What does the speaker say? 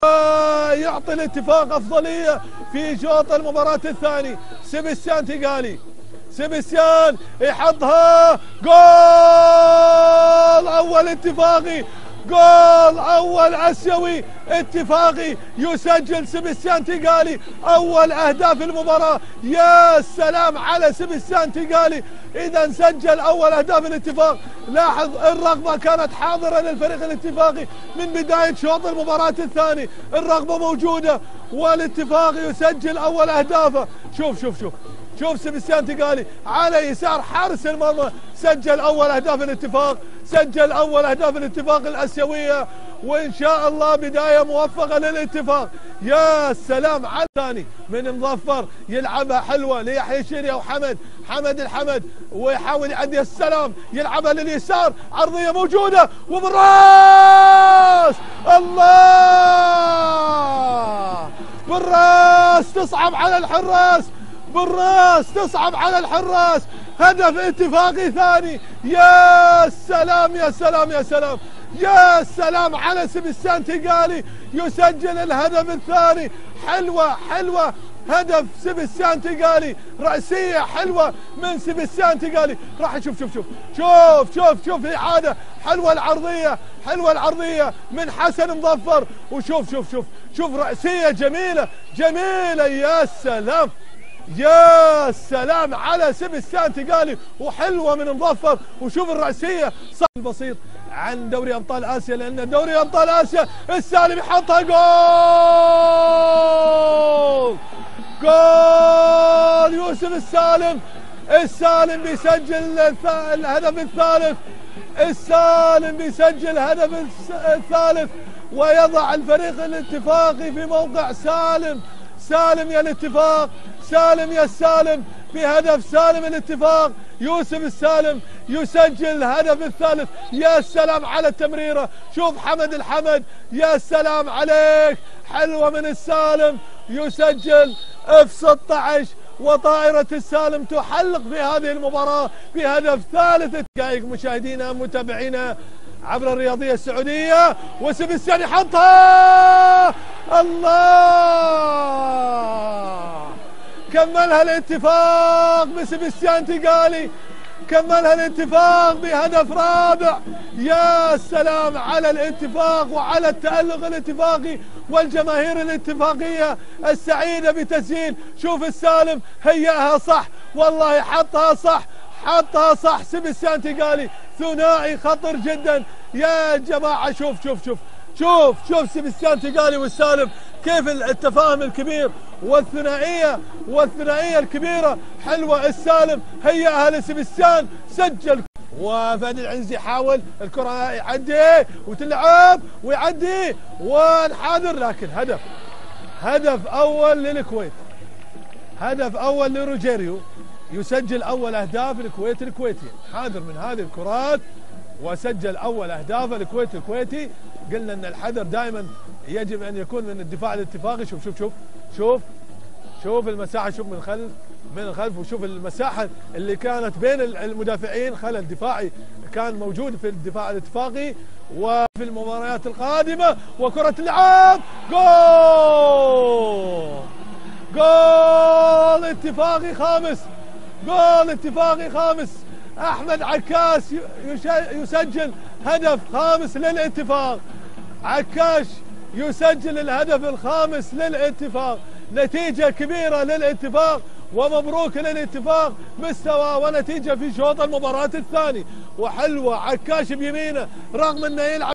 يعطي الاتفاق أفضلية في شوط المباراة الثاني. سبستيان تيغالي، سبستيان يحطها، جول أول اتفاقي، جول أول آسيوي اتفاقي يسجل سبستيان تيغالي أول أهداف المباراة. يا سلام على سبستيان تيغالي، إذا سجل أول أهداف الاتفاق. لاحظ الرغبة كانت حاضرة للفريق الاتفاقي من بداية شوط المباراة الثاني، الرغبة موجودة والاتفاق يسجل أول أهدافه. شوف شوف شوف شوف سبستيان تيغالي على يسار حارس المرمى، سجل أول أهداف الاتفاق، سجل أول أهداف الاتفاق الآسيوية، وإن شاء الله بداية موفقة للاتفاق. يا سلام على الثاني من مظفر، يلعبها حلوة ليحيى شيري وحمد، حمد الحمد، ويحاول يعدي السلام، يلعبها لليسار، عرضية موجودة وبالراس، الله بالراس تصعب على الحراس، بالراس تصعب على الحراس، هدف اتفاقي ثاني. يا سلام يا سلام يا سلام يا سلام على سبستيان تيغالي، يسجل الهدف الثاني. حلوة حلوة، هدف سبستيان تيغالي، رأسية حلوة من سبستيان تيغالي. راح نشوف شوف شوف شوف شوف شوف إعادة حلوة، العرضية حلوة، العرضية من حسن مظفر، وشوف شوف شوف شوف رأسية جميلة جميلة. يا سلام يا سلام على سبستيان تيغالي، وحلوة من مظفر. وشوف الرأسية صح بسيط عن دوري أبطال آسيا، لأن دوري أبطال آسيا السالم يحطها جول، جول يوسف السالم. السالم بيسجل الهدف الثالث، السالم بيسجل الهدف الثالث، ويضع الفريق الاتفاقي في موقع سالم. سالم يا الاتفاق، سالم يا السالم، بهدف سالم الاتفاق. يوسف السالم يسجل الهدف الثالث. يا سلام على التمريرة، شوف حمد الحمد، يا سلام عليك، حلوة من السالم، يسجل اف 16. وطائرة السالم تحلق في هذه المباراة بهدف ثالث. دقائق مشاهدينا متابعينا عبر الرياضية السعودية، وسبستيان يحطها، الله، كملها الاتفاق بسبستيان تيغالي، كملها الاتفاق بهدف رابع. يا سلام على الاتفاق وعلى التألق الاتفاقي والجماهير الاتفاقية السعيدة بتسجيل. شوف السالم هيئها صح، والله حطها صح، حطها صح سبستيان تيغالي. ثنائي خطر جدا يا جماعة. شوف شوف شوف شوف شوف سبستيان تيغالي والسالم، كيف التفاهم الكبير والثنائية الكبيرة. حلوة السالم هيئها لسبستيان، سجل. وفهد العنزي يحاول الكرة يعدي وتلعب ويعدي وانحاذر، لكن هدف أول للكويت، هدف أول لروجيريو، يسجل أول أهداف الكويت الكويتي. حاذر من هذه الكرات وسجل أول أهداف الكويت الكويتي. قلنا أن الحذر دائما يجب أن يكون من الدفاع الاتفاقي. شوف شوف شوف شوف شوف المساحة، شوف من الخلف، وشوف المساحة اللي كانت بين المدافعين، خلل دفاعي كان موجود في الدفاع الاتفاقي. وفي المباريات القادمة وكرة اللعب، جول، جول اتفاقي خامس، جول اتفاقي خامس. أحمد عكاش يسجل هدف خامس للاتفاق، عكاش يسجل الهدف الخامس للاتفاق. نتيجة كبيرة للاتفاق، ومبروك للاتفاق مستوى ونتيجة في شوط المباراة الثاني. وحلوة عكاش بيمينه رغم انه يلعب